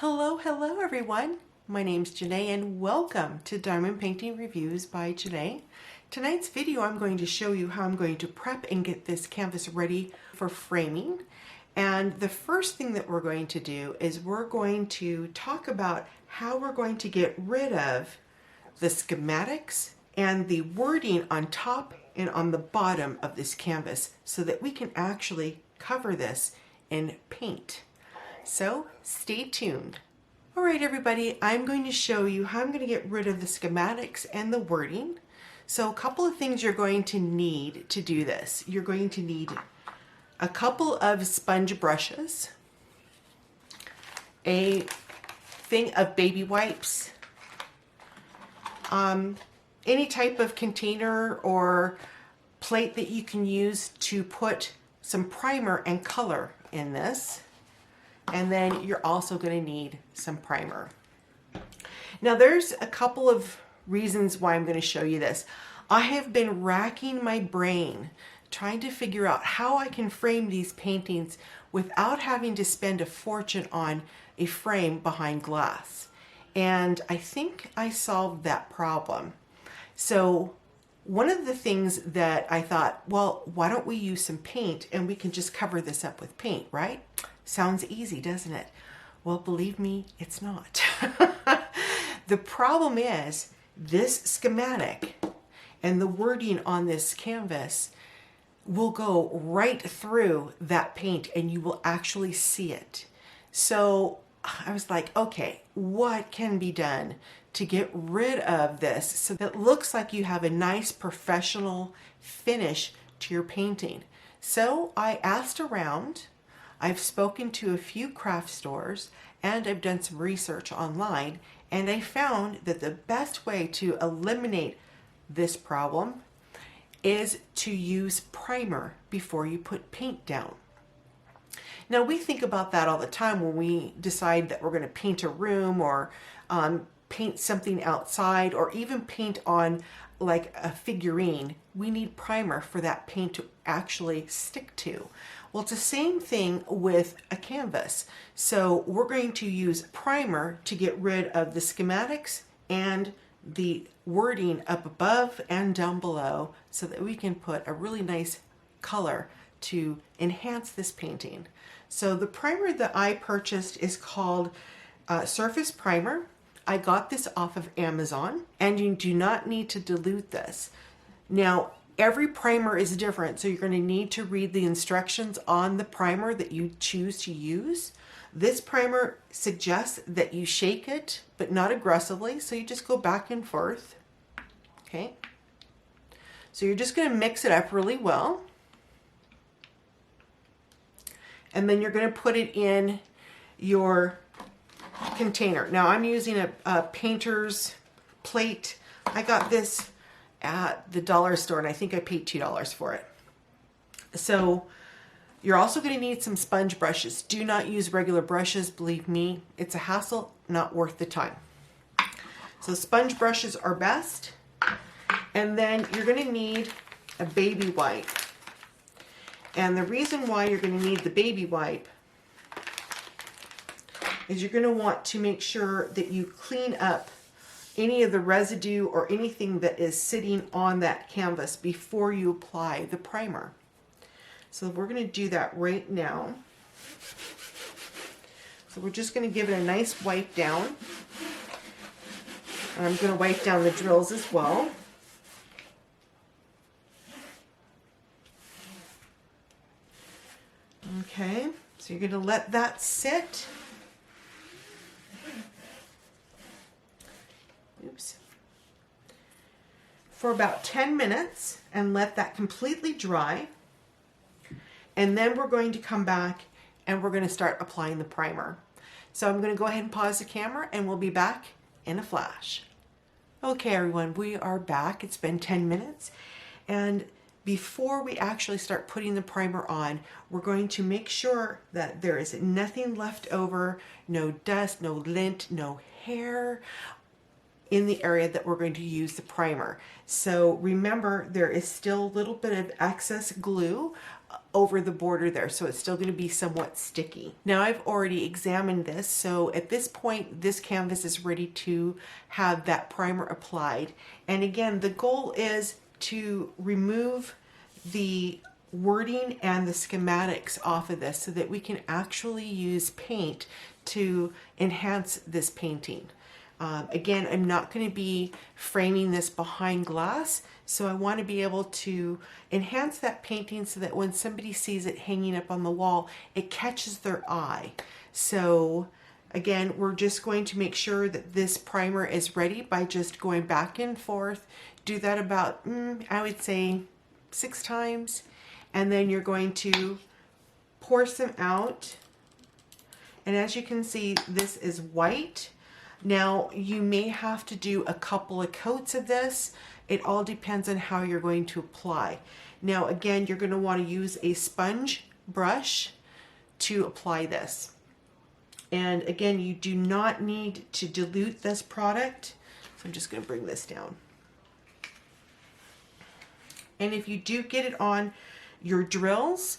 Hello everyone. My name's Jene and welcome to Diamond Painting Reviews by Jene. Tonight's video I'm going to show you how I'm going to prep and get this canvas ready for framing. And the first thing that we're going to do is we're going to talk about how we're going to get rid of the schematics and the wording on top and on the bottom of this canvas so that we can actually cover this in paint. So stay tuned. All right, everybody, I'm going to show you how I'm going to get rid of the schematics and the wording. So a couple of things you're going to need to do this. You're going to need a couple of sponge brushes, a thing of baby wipes, any type of container or plate that you can use to put some primer and color in this. And then you're also going to need some primer. Now there's a couple of reasons why I'm going to show you this. I have been racking my brain trying to figure out how I can frame these paintings without having to spend a fortune on a frame behind glass. And I think I solved that problem. So one of the things that I thought, well, why don't we use some paint and we can just cover this up with paint, right? Sounds easy, doesn't it? Well, believe me, it's not. The problem is this schematic and the wording on this canvas will go right through that paint and you will actually see it. So I was like, okay, what can be done to get rid of this so that it looks like you have a nice professional finish to your painting? So I asked around. I've spoken to a few craft stores and I've done some research online, and I found that the best way to eliminate this problem is to use primer before you put paint down. Now we think about that all the time when we decide that we're going to paint a room or paint something outside or even paint on like a figurine. We need primer for that paint to actually stick to. Well, it's the same thing with a canvas. So we're going to use primer to get rid of the schematics and the wording up above and down below so that we can put a really nice color to enhance this painting. So the primer that I purchased is called Surface Primer. I got this off of Amazon, and you do not need to dilute this. Now, every primer is different, so you're going to need to read the instructions on the primer that you choose to use. This primer suggests that you shake it, but not aggressively, so you just go back and forth. Okay? So you're just going to mix it up really well. And then you're going to put it in your container. Now I'm using a painter's plate. I got this at the dollar store and I think I paid $2 for it. So you're also going to need some sponge brushes. Do not use regular brushes. Believe me, it's a hassle, not worth the time. So sponge brushes are best. And then you're going to need a baby wipe. And the reason why you're going to need the baby wipe is you're going to want to make sure that you clean up any of the residue or anything that is sitting on that canvas before you apply the primer. So we're going to do that right now. So we're just going to give it a nice wipe down. And I'm going to wipe down the drills as well. Okay, so you're going to let that sit. Oops. For about 10 minutes and let that completely dry. And then we're going to come back and we're going to start applying the primer. So I'm going to go ahead and pause the camera and we'll be back in a flash. Okay, everyone, we are back. It's been 10 minutes. And before we actually start putting the primer on, we're going to make sure that there is nothing left over, no dust, no lint, no hair in the area that we're going to use the primer. So remember, there is still a little bit of excess glue over the border there, so it's still going to be somewhat sticky. Now I've already examined this, so at this point this canvas is ready to have that primer applied. And again, the goal is to remove the wording and the schematics off of this so that we can actually use paint to enhance this painting. Again, I'm not going to be framing this behind glass, so I want to be able to enhance that painting so that when somebody sees it hanging up on the wall, it catches their eye. So again, we're just going to make sure that this primer is ready by just going back and forth. Do that about, I would say 6 times. And then you're going to pour some out. And as you can see, this is white. Now you may have to do a couple of coats of this. It all depends on how you're going to apply. Now again, you're going to want to use a sponge brush to apply this. And again, you do not need to dilute this product. So I'm just going to bring this down. And if you do get it on your drills,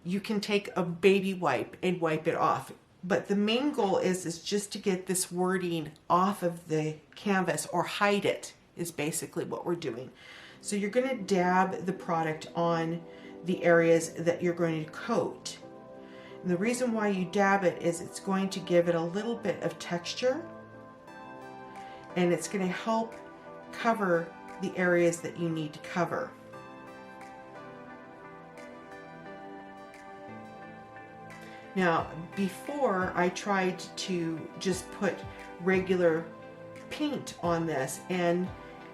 you can take a baby wipe and wipe it off. But the main goal is just to get this wording off of the canvas, or hide it is basically what we're doing. So you're going to dab the product on the areas that you're going to coat. And the reason why you dab it is it's going to give it a little bit of texture, and it's going to help cover the areas that you need to cover. Now, before I tried to just put regular paint on this, and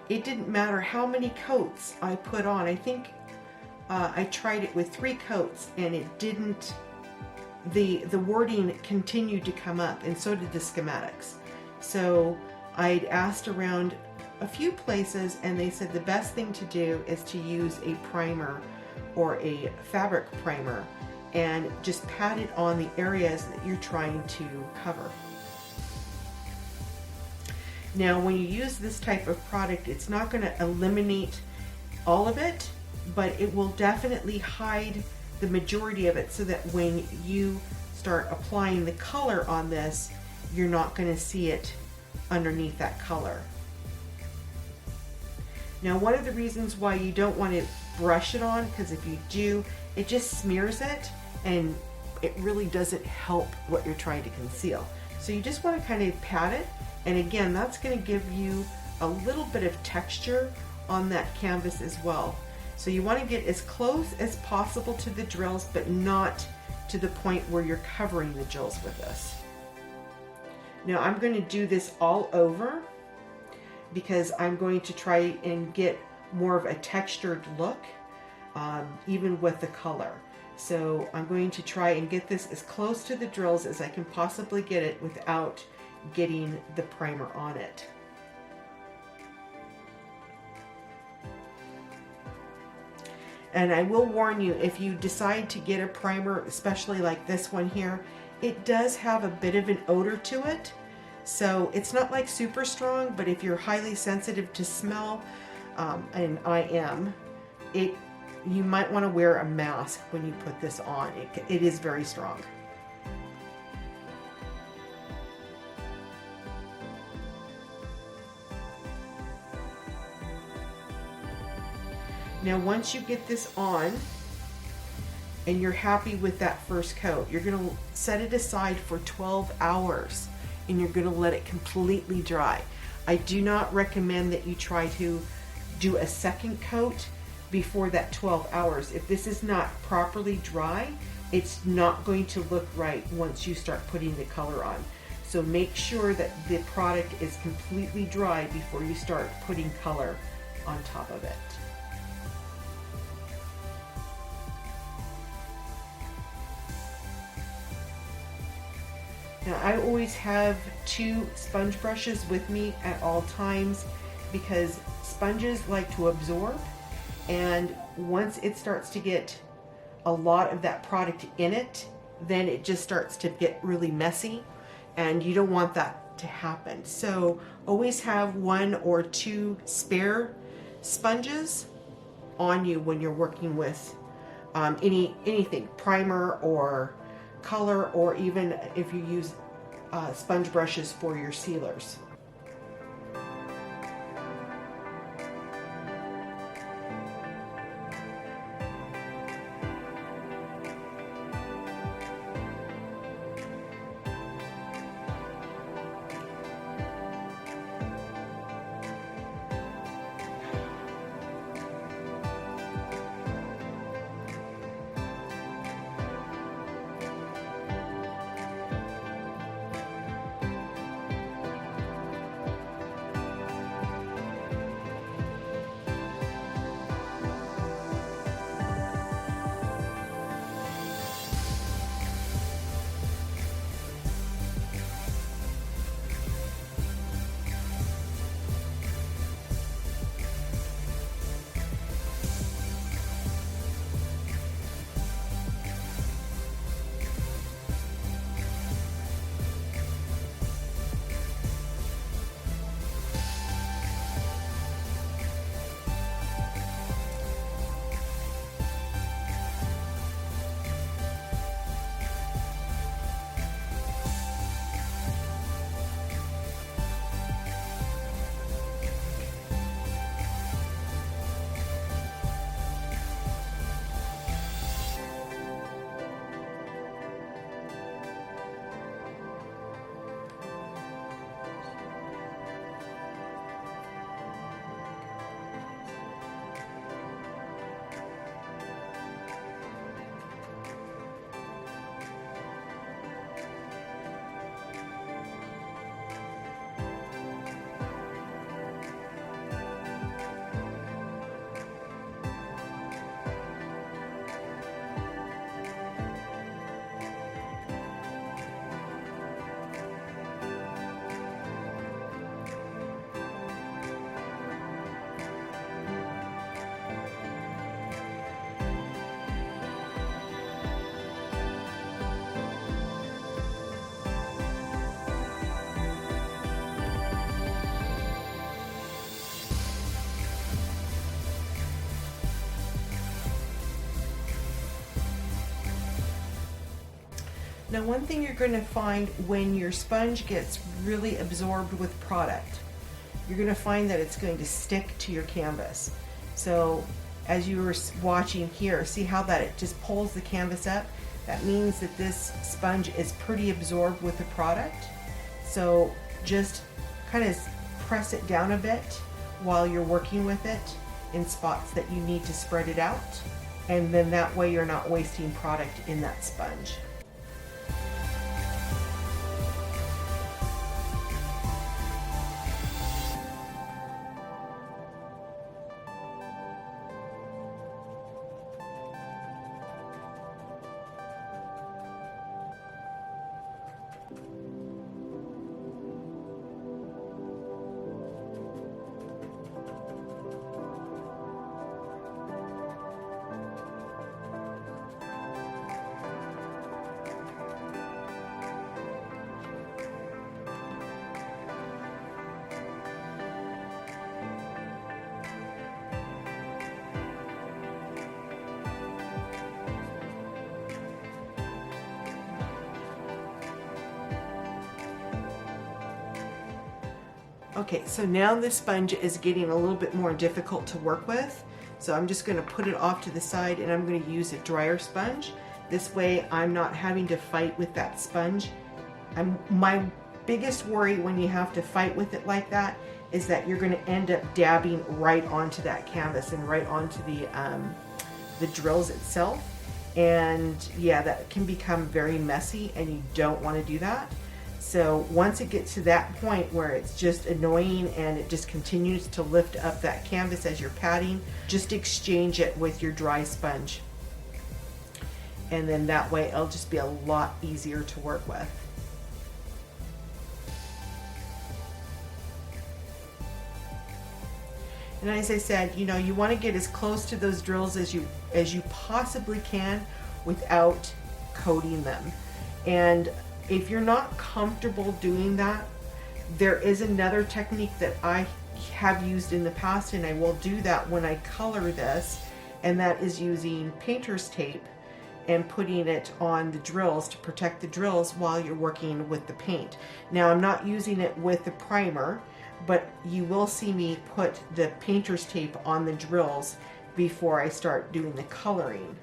it didn't matter how many coats I put on. I think I tried it with 3 coats, and it didn't, the wording continued to come up, and so did the schematics. So I'd asked around a few places, and they said the best thing to do is to use a primer or a fabric primer and just pat it on the areas that you're trying to cover. Now, when you use this type of product, it's not going to eliminate all of it, but it will definitely hide the majority of it so that when you start applying the color on this, you're not going to see it underneath that color. Now, one of the reasons why you don't want to brush it on, because if you do, it just smears it and it really doesn't help what you're trying to conceal. So you just want to kind of pat it, and again, that's going to give you a little bit of texture on that canvas as well. So you want to get as close as possible to the drills, but not to the point where you're covering the drills with this. Now I'm going to do this all over because I'm going to try and get more of a textured look, even with the color. So I'm going to try and get this as close to the drills as I can possibly get it without getting the primer on it. And I will warn you, if you decide to get a primer, especially like this one here, it does have a bit of an odor to it. So it's not like super strong, but if you're highly sensitive to smell, and I am, you might want to wear a mask when you put this on. It is very strong. Now once you get this on and you're happy with that first coat, you're going to set it aside for 12 hours and you're going to let it completely dry. I do not recommend that you try to do a second coat before that 12 hours. If this is not properly dry, it's not going to look right once you start putting the color on. So make sure that the product is completely dry before you start putting color on top of it. Now I always have 2 sponge brushes with me at all times because sponges like to absorb, and once it starts to get a lot of that product in it, then it just starts to get really messy, and you don't want that to happen. So always have 1 or 2 spare sponges on you when you're working with anything, primer or color, or even if you use sponge brushes for your sealers. Now, one thing you're going to find when your sponge gets really absorbed with product, you're going to find that it's going to stick to your canvas. So as you were watching here, see how that it just pulls the canvas up? That means that this sponge is pretty absorbed with the product. So just kind of press it down a bit while you're working with it in spots that you need to spread it out. And then that way you're not wasting product in that sponge. Okay, so now this sponge is getting a little bit more difficult to work with. So I'm just going to put it off to the side and I'm going to use a drier sponge. This way I'm not having to fight with that sponge. My biggest worry when you have to fight with it like that is that you're going to end up dabbing right onto that canvas and right onto the drills itself. And yeah, that can become very messy and you don't want to do that. So once it gets to that point where it's just annoying and it just continues to lift up that canvas as you're patting, just exchange it with your dry sponge. And then that way it'll just be a lot easier to work with. And as I said, you know, you want to get as close to those drills as you possibly can without coating them. And if you're not comfortable doing that, there is another technique that I have used in the past, and I will do that when I color this, and that is using painter's tape and putting it on the drills to protect the drills while you're working with the paint. Now I'm not using it with the primer, but you will see me put the painter's tape on the drills before I start doing the coloring.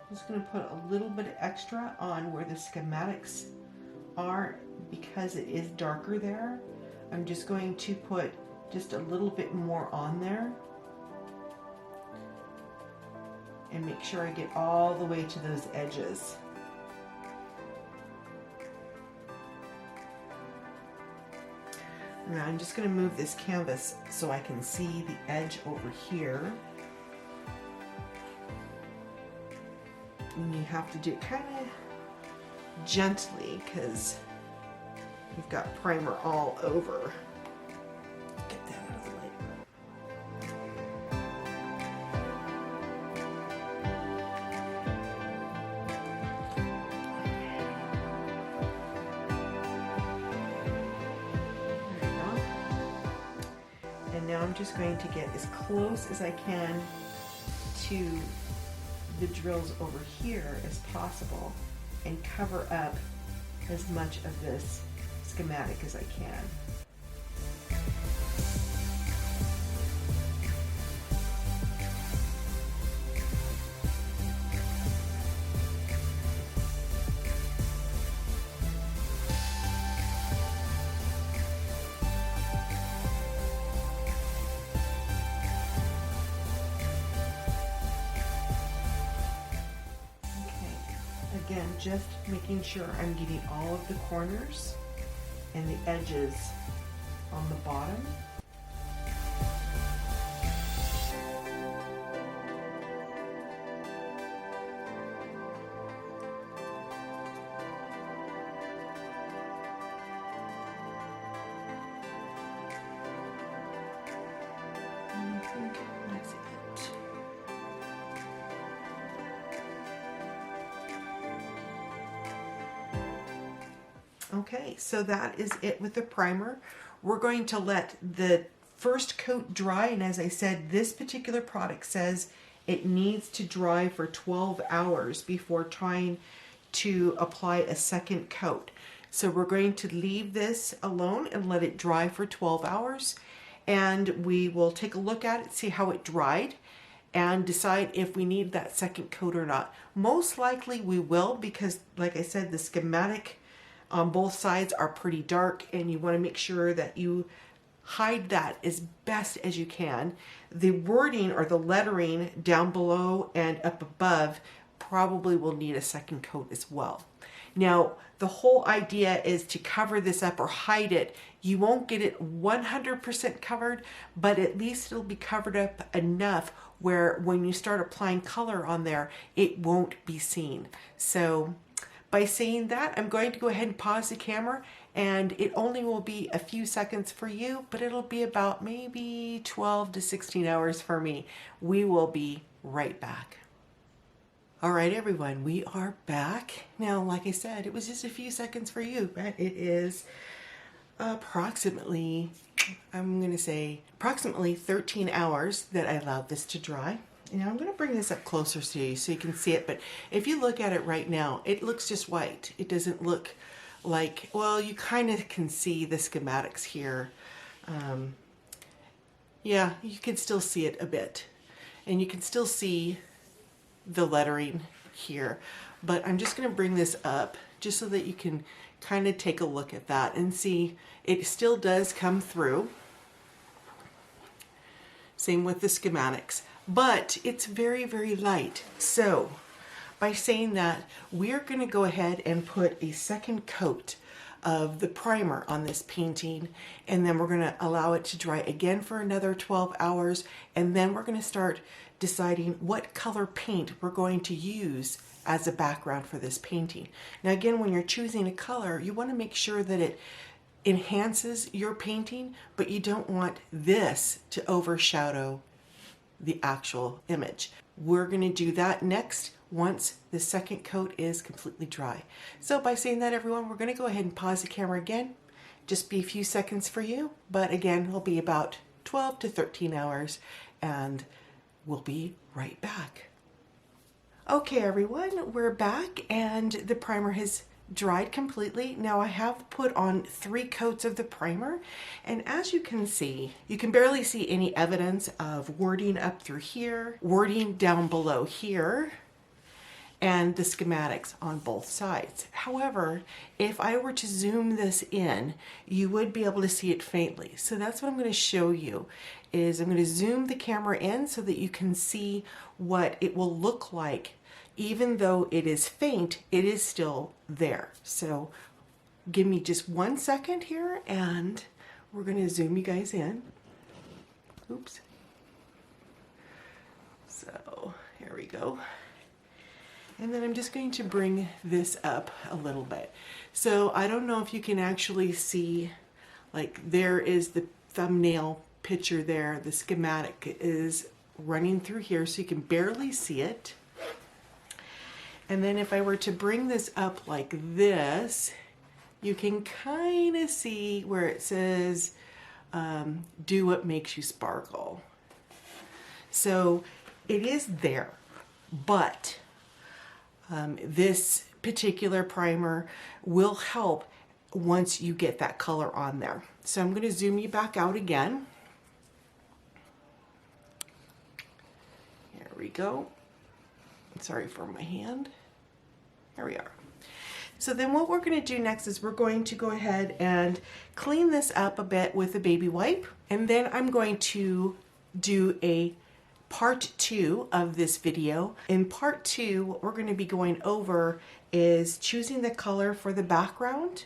I'm just going to put a little bit of extra on where the schematics are because it is darker there. I'm just going to put just a little bit more on there and make sure I get all the way to those edges. Now I'm just going to move this canvas so I can see the edge over here. And you have to do it kind of gently because you've got primer all over. Get that out of the way. There we go. And now I'm just going to get as close as I can to the drills over here as possible and cover up as much of this schematic as I can. Again, just making sure I'm getting all of the corners and the edges on the bottom. And I think that's it. Okay, so that is it with the primer. We're going to let the first coat dry, and as I said, this particular product says it needs to dry for 12 hours before trying to apply a second coat. So we're going to leave this alone and let it dry for 12 hours, and we will take a look at it, see how it dried, and decide if we need that second coat or not. Most likely we will, because like I said, the schematic on both sides are pretty dark, and you want to make sure that you hide that as best as you can. The wording or the lettering down below and up above probably will need a second coat as well. Now, the whole idea is to cover this up or hide it. You won't get it 100% covered, but at least it'll be covered up enough where when you start applying color on there, it won't be seen. So by saying that, I'm going to go ahead and pause the camera, and it only will be a few seconds for you, but it'll be about maybe 12 to 16 hours for me. We will be right back. All right, everyone, we are back. Now, like I said, it was just a few seconds for you, but it is approximately, I'm going to say approximately 13 hours that I allowed this to dry. Now I'm going to bring this up closer to you so you can see it, but if you look at it right now, it looks just white. It doesn't look like, well, you kind of can see the schematics here. Yeah, you can still see it a bit, and you can still see the lettering here, but I'm just going to bring this up just so that you can kind of take a look at that and see it still does come through. Same with the schematics, but it's very, very light. So by saying that, we're going to go ahead and put a second coat of the primer on this painting, and then we're going to allow it to dry again for another 12 hours, and then we're going to start deciding what color paint we're going to use as a background for this painting. Now again, when you're choosing a color, you want to make sure that it enhances your painting, but you don't want this to overshadow the actual image. We're going to do that next once the second coat is completely dry. So by saying that, everyone, we're going to go ahead and pause the camera again. Just be a few seconds for you, but again, it'll be about 12 to 13 hours, and we'll be right back. Okay, everyone, we're back, and the primer has dried completely. Now I have put on 3 coats of the primer, and as you can see, you can barely see any evidence of wording up through here, wording down below here, and the schematics on both sides. However, if I were to zoom this in, you would be able to see it faintly. So that's what I'm going to show you, is I'm going to zoom the camera in so that you can see what it will look like. Even though it is faint, it is still there. So give me just 1 second here, and we're going to zoom you guys in. Oops. So here we go. And then I'm just going to bring this up a little bit. So I don't know if you can actually see, like there is the thumbnail picture there. The schematic is running through here, so you can barely see it. And then if I were to bring this up like this, you can kind of see where it says, do what makes you sparkle. So it is there, but this particular primer will help once you get that color on there. So I'm going to zoom you back out again. Here we go. Sorry for my hand. Here we are. So then what we're going to do next is we're going to go ahead and clean this up a bit with a baby wipe, and then I'm going to do a part 2 of this video. In part 2, what we're going to be going over is choosing the color for the background,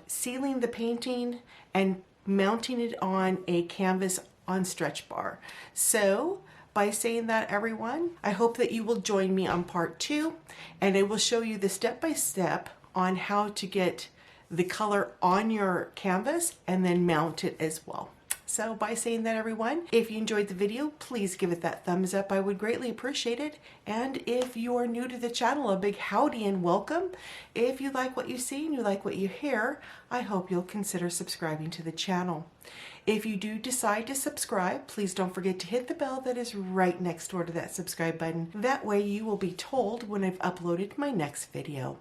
sealing the painting, and mounting it on a canvas on stretch bar. So by saying that, everyone, I hope that you will join me on part 2, and I will show you the step-by-step on how to get the color on your canvas and then mount it as well. So by saying that, everyone, if you enjoyed the video, please give it that thumbs up. I would greatly appreciate it. And if you are new to the channel, a big howdy and welcome. If you like what you see and you like what you hear, I hope you'll consider subscribing to the channel. If you do decide to subscribe, please don't forget to hit the bell that is right next door to that subscribe button. That way you will be told when I've uploaded my next video.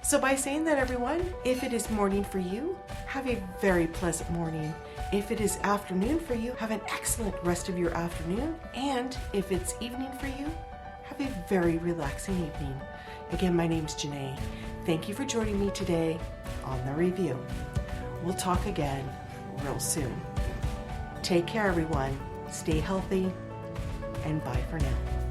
So by saying that, everyone, if it is morning for you, have a very pleasant morning. If it is afternoon for you, have an excellent rest of your afternoon. And if it's evening for you, have a very relaxing evening. Again, my name's Jene. Thank you for joining me today on the review. We'll talk again real soon. Take care, everyone. Stay healthy, and bye for now.